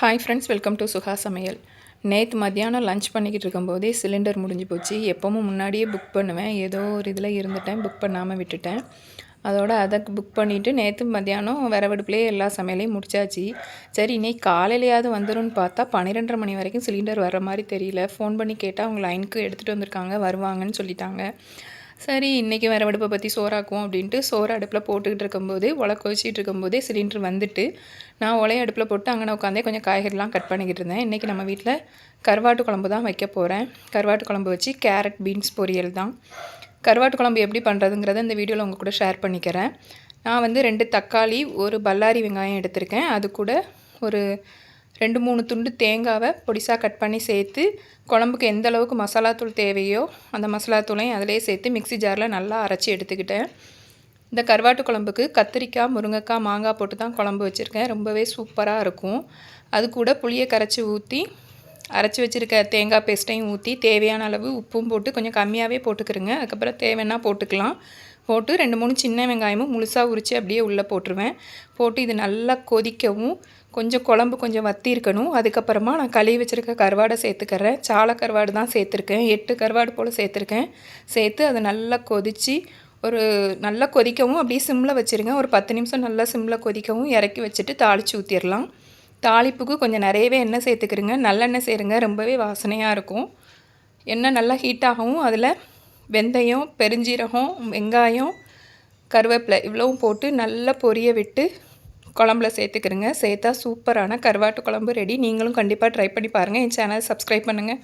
Hi friends, welcome to சுகா சமையல். நேற்று மத்தியானம் லஞ்ச் பண்ணிக்கிட்டு இருக்கும்போதே சிலிண்டர் முடிஞ்சு போச்சு. எப்பவும் முன்னாடியே புக் பண்ணுவேன், ஏதோ ஒரு இதில் இருந்துட்டேன், புக் பண்ணாமல் விட்டுட்டேன். அதை புக் பண்ணிவிட்டு நேற்று மத்தியானம் விறகடுப்புலேயே எல்லா சமையலையும் முடிச்சாச்சு. சரி, இன்னைக்கு காலையிலையாவது வந்துடும்னு பார்த்தா 12:30 மணி வரைக்கும் சிலிண்டர் வர்ற மாதிரி தெரியல. ஃபோன் பண்ணி கேட்டால் அவங்க லைனுக்கு எடுத்துகிட்டு வந்திருக்காங்க, வருவாங்கன்னு சொல்லிட்டாங்க. சரி, இன்றைக்கி விறகடுப்பை பற்றி சோறாக்குவோம் அப்படின்ட்டு சோறு அடுப்பில் போட்டுக்கிட்டு இருக்கும்போது உலக்க வச்சிட்டு இருக்கும்போதே சிலிண்டர் வந்துட்டு நான் உலைய அடுப்பில் போட்டு அங்கே உட்காந்தே கொஞ்சம் காய்கறிலாம் கட் பண்ணிக்கிட்டு இருந்தேன். இன்றைக்கி நம்ம வீட்டில் கருவாட்டு குழம்பு தான் வைக்க போகிறேன். கருவாட்டு குழம்பு வச்சு கேரட் பீன்ஸ் பொரியல் தான். கருவாட்டு குழம்பு எப்படி பண்ணுறதுங்கிறத இந்த வீடியோவில் உங்கள் கூட ஷேர் பண்ணிக்கிறேன். நான் 2 தக்காளி, ஒரு பல்லாரி வெங்காயம் எடுத்திருக்கேன். அது கூட ஒரு 2-3 துண்டு தேங்காவை பொடிசாக கட் பண்ணி சேர்த்து குழம்புக்கு எந்த அளவுக்கு மசாலாத்தூள் தேவையோ அந்த மசாலாத்தூளையும் அதிலே சேர்த்து மிக்ஸி ஜாரில் நல்லா அரைச்சி எடுத்துக்கிட்டேன். இந்த கருவாட்டு குழம்புக்கு கத்திரிக்காய், முருங்கைக்காய், மாங்காய் போட்டு தான் குழம்பு வச்சுருக்கேன். ரொம்பவே சூப்பராக இருக்கும். அது கூட புளியை கரைச்சி ஊற்றி அரைச்சி வச்சுருக்க தேங்காய் பேஸ்ட்டையும் ஊற்றி தேவையான அளவு உப்பும் போட்டு கொஞ்சம் கம்மியாகவே போட்டுக்கிறேங்க. அதுக்கப்புறம் தேவைன்னா போட்டுக்கலாம். போட்டு 2-3 சின்ன வெங்காயமும் முழுசாக உரித்து அப்படியே உள்ளே போட்டுருவேன். போட்டு இது நல்லா கொதிக்கவும் கொஞ்சம் குழம்பு கொஞ்சம் வற்றி இருக்கணும். அதுக்கப்புறமா நான் கழுவி வச்சுருக்க கருவாடை சேர்த்துக்கிறேன். சாலை கருவாடு தான் சேர்த்துருக்கேன். 8 கருவாடு போல் சேர்த்துருக்கேன். சேர்த்து அதை நல்லா கொதித்து நல்லா கொதிக்கவும் அப்படியே சிம்மில் வச்சுருங்க. ஒரு 10 நிமிஷம் நல்லா சிம்மில் கொதிக்கவும் இறக்கி வச்சுட்டு தாளித்து ஊற்றிடலாம். தாளிப்புக்கு கொஞ்சம் நிறையவே எண்ணெய் சேர்த்துக்கிறேங்க. நல்லெண்ணெய் சேருங்க, ரொம்பவே வாசனையாக இருக்கும். எண்ணெய் நல்லா ஹீட் ஆகவும் அதில் வெந்தயம், பெருஞ்சீரகம், வெங்காயம், கருவேப்பிலை இவ்வளவும் போட்டு நல்லா பொரிய விட்டு குழம்புல சேர்த்துக்கிறேங்க. சேர்த்தா சூப்பரான கருவாட்டு குழம்பு ரெடி. நீங்களும் கண்டிப்பாக ட்ரை பண்ணி பாருங்கள். என் சேனலை சப்ஸ்கிரைப் பண்ணுங்கள்.